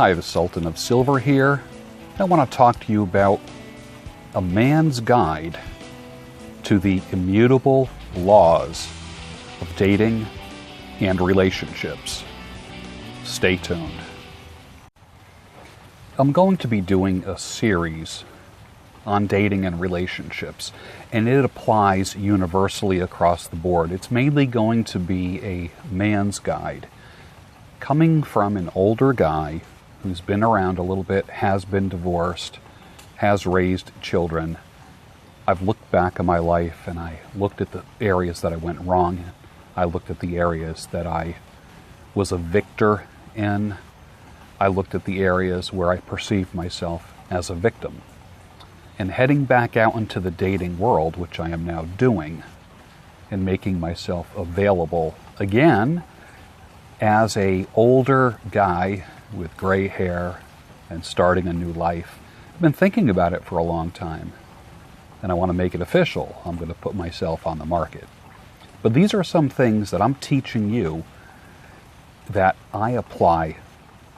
Hi, the Sultan of Silver here. I want to talk to you about a man's guide to the immutable laws of dating and relationships. Stay tuned. I'm going to be doing a series on dating and relationships, and it applies universally across the board. It's mainly going to be a man's guide, coming from an older guy who's been around a little bit, has been divorced, has raised children. I've looked back at my life and I looked at the areas that I went wrong in. I looked at the areas that I was a victor in. I looked at the areas where I perceived myself as a victim. And heading back out into the dating world, which I am now doing, and making myself available again as an older guy with gray hair and starting a new life. I've been thinking about it for a long time, and I want to make it official. I'm going to put myself on the market. But these are some things that I'm teaching you that I apply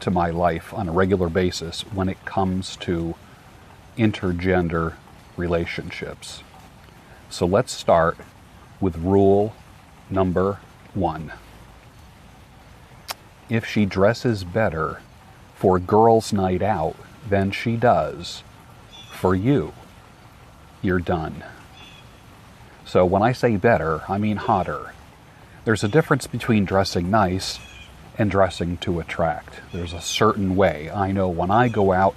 to my life on a regular basis when it comes to intergender relationships. So let's start with rule number 1. If she dresses better for girls' night out than she does for you, you're done. So when I say better, I mean hotter. There's a difference between dressing nice and dressing to attract. There's a certain way. I know when I go out,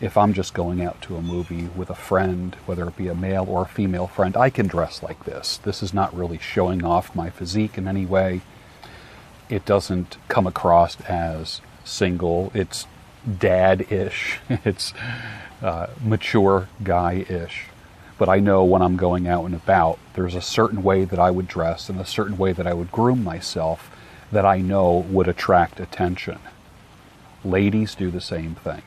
if I'm just going out to a movie with a friend, whether it be a male or a female friend, I can dress like this. This is not really showing off my physique in any way. It doesn't come across as single. It's dad-ish. It's mature guy-ish. But I know when I'm going out and about, there's a certain way that I would dress and a certain way that I would groom myself that I know would attract attention. Ladies do the same thing.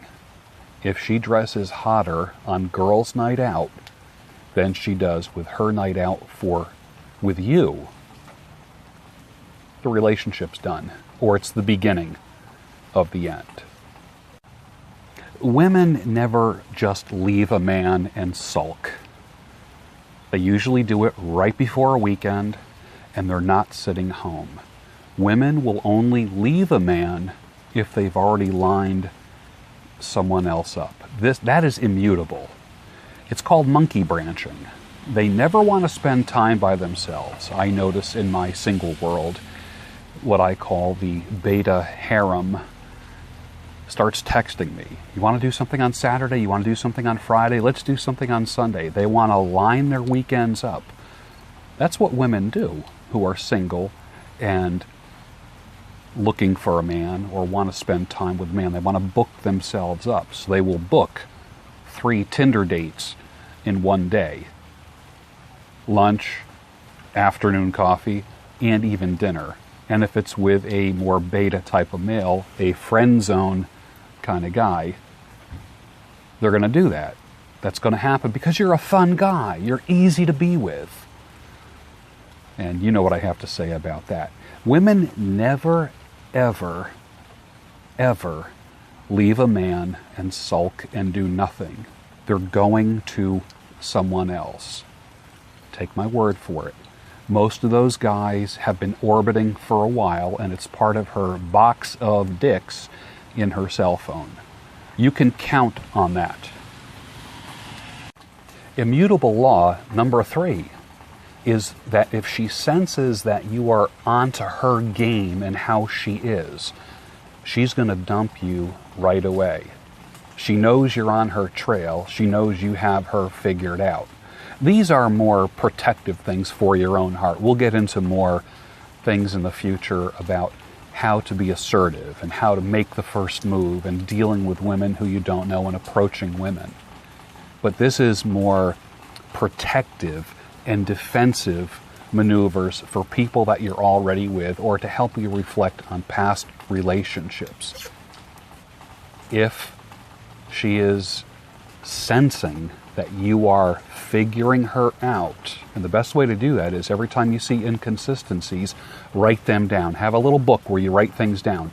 If she dresses hotter on girls' night out than she does with her night out with you, the relationship's done, or it's the beginning of the end. Women never just leave a man and sulk. They usually do it right before a weekend, and they're not sitting home. Women will only leave a man if they've already lined someone else up. That is immutable. It's called monkey branching. They never want to spend time by themselves. I notice in my single world, what I call the beta harem starts texting me. You want to do something on Saturday? You want to do something on Friday? Let's do something on Sunday. They want to line their weekends up. That's what women do who are single and looking for a man or want to spend time with a man. They want to book themselves up. So they will book 3 Tinder dates in one day. Lunch, afternoon coffee, and even dinner. And if it's with a more beta type of male, a friend zone kind of guy, they're going to do that. That's going to happen because you're a fun guy. You're easy to be with. And you know what I have to say about that. Women never, ever, ever leave a man and sulk and do nothing. They're going to someone else. Take my word for it. Most of those guys have been orbiting for a while, and it's part of her box of dicks in her cell phone. You can count on that. Immutable law number 3 is that if she senses that you are onto her game and how she is, she's going to dump you right away. She knows you're on her trail. She knows you have her figured out. These are more protective things for your own heart. We'll get into more things in the future about how to be assertive and how to make the first move and dealing with women who you don't know and approaching women. But this is more protective and defensive maneuvers for people that you're already with or to help you reflect on past relationships. If she is sensing that you are figuring her out. And the best way to do that is every time you see inconsistencies, write them down. Have a little book where you write things down.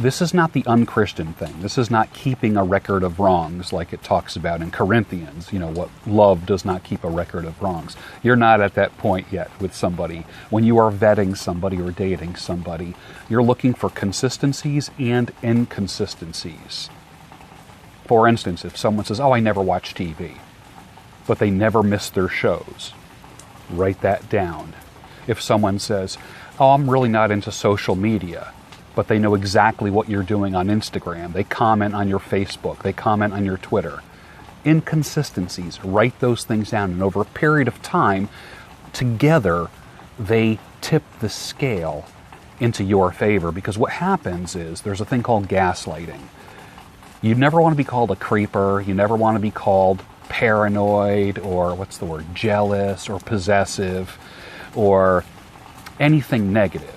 This is not the unchristian thing. This is not keeping a record of wrongs like it talks about in Corinthians. You know, what love does not keep a record of wrongs. You're not at that point yet with somebody. When you are vetting somebody or dating somebody, you're looking for consistencies and inconsistencies. For instance, if someone says, oh, I never watch TV, but they never miss their shows, write that down. If someone says, oh, I'm really not into social media, but they know exactly what you're doing on Instagram. They comment on your Facebook. They comment on your Twitter. Inconsistencies. Write those things down. And over a period of time, together, they tip the scale into your favor. Because what happens is there's a thing called gaslighting. You never want to be called a creeper. You never want to be called paranoid or, jealous or possessive or anything negative.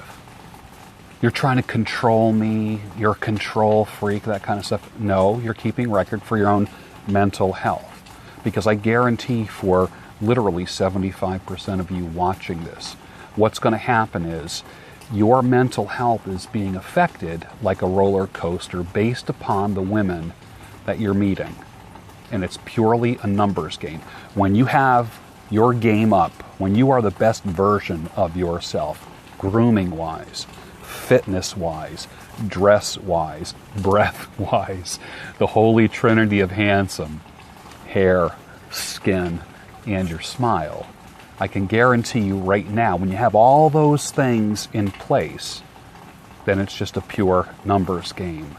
You're trying to control me, you're a control freak, that kind of stuff. No, you're keeping record for your own mental health. Because I guarantee for literally 75% of you watching this, what's going to happen is your mental health is being affected like a roller coaster based upon the women that you're meeting. And it's purely a numbers game. When you have your game up, when you are the best version of yourself, grooming-wise, fitness-wise, dress-wise, breath-wise, the holy trinity of handsome, hair, skin, and your smile, I can guarantee you right now, when you have all those things in place, then it's just a pure numbers game.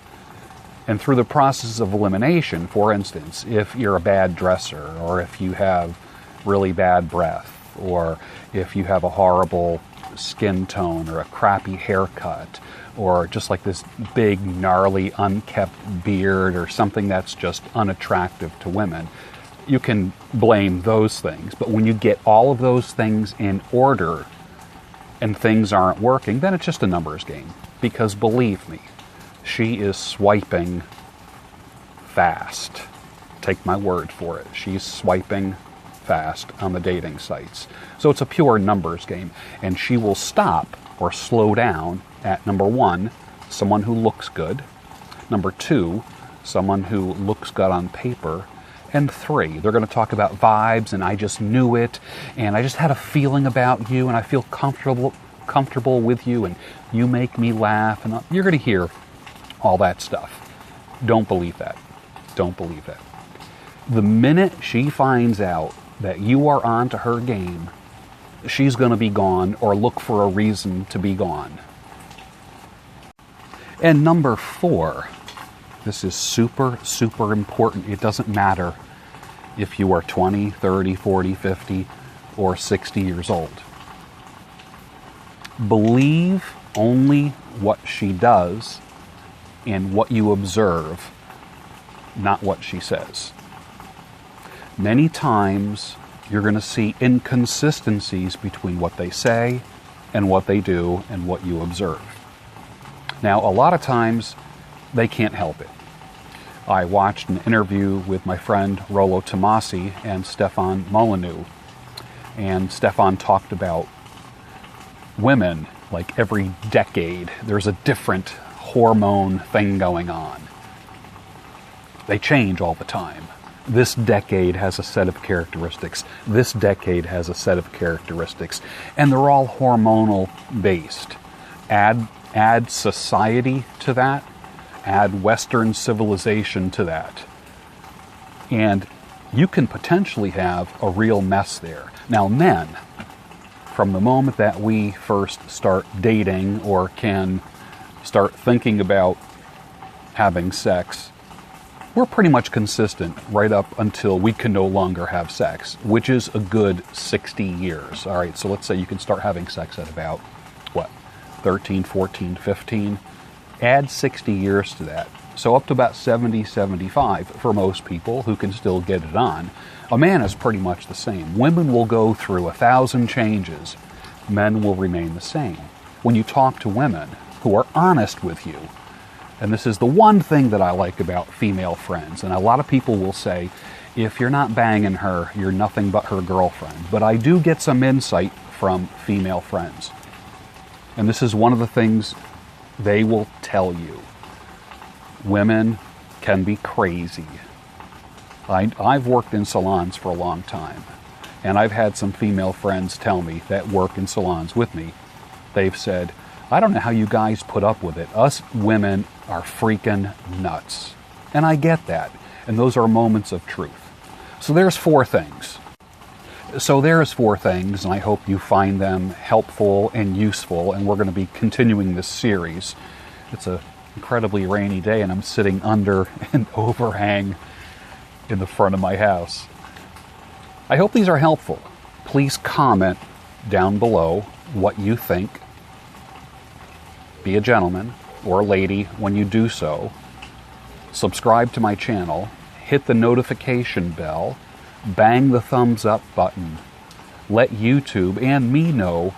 And through the process of elimination, for instance, if you're a bad dresser, or if you have really bad breath, or if you have a horrible skin tone or a crappy haircut or just like this big gnarly unkept beard or something that's just unattractive to women, you can blame those things. But when you get all of those things in order and things aren't working, then it's just a numbers game. Because believe me, she is swiping fast. Take my word for it. She's swiping fast on the dating sites. So it's a pure numbers game. And she will stop or slow down at number one, someone who looks good. Number two, someone who looks good on paper. And three, they're going to talk about vibes and I just knew it and I just had a feeling about you and I feel comfortable with you and you make me laugh. And you're going to hear all that stuff. Don't believe that. Don't believe that. The minute she finds out that you are on to her game, she's going to be gone or look for a reason to be gone. And number four, this is super, super important. It doesn't matter if you are 20, 30, 40, 50, or 60 years old. Believe only what she does and what you observe, not what she says. Many times, you're going to see inconsistencies between what they say and what they do and what you observe. Now, a lot of times, they can't help it. I watched an interview with my friend Rollo Tomasi and Stefan Molyneux, and Stefan talked about women, like every decade, there's a different hormone thing going on. They change all the time. This decade has a set of characteristics. This decade has a set of characteristics. And they're all hormonal based. Add society to that. Add Western civilization to that. And you can potentially have a real mess there. Now men, from the moment that we first start dating or can start thinking about having sex, we're pretty much consistent right up until we can no longer have sex, which is a good 60 years. All right, so let's say you can start having sex at about, 13, 14, 15? Add 60 years to that. So up to about 70, 75 for most people who can still get it on. A man is pretty much the same. Women will go through 1,000 changes. Men will remain the same. When you talk to women who are honest with you, and this is the one thing that I like about female friends, and a lot of people will say, if you're not banging her, you're nothing but her girlfriend. But I do get some insight from female friends. And this is one of the things they will tell you. Women can be crazy. I've worked in salons for a long time, and I've had some female friends tell me that work in salons with me. They've said, I don't know how you guys put up with it. Us women are freaking nuts. And I get that. And those are moments of truth. So there's four things. And I hope you find them helpful and useful, and we're going to be continuing this series. It's an incredibly rainy day, and I'm sitting under an overhang in the front of my house. I hope these are helpful. Please comment down below what you think. Be a gentleman or a lady when you do so. Subscribe to my channel. Hit the notification bell. Bang the thumbs up button. Let YouTube and me know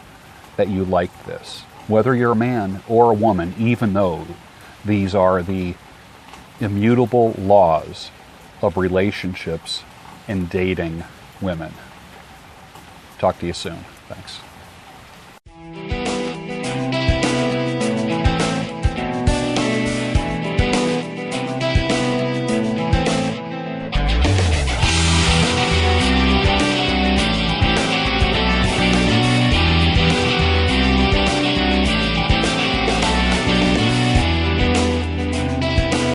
that you like this. Whether you're a man or a woman, even though these are the immutable laws of relationships and dating women. Talk to you soon. Thanks.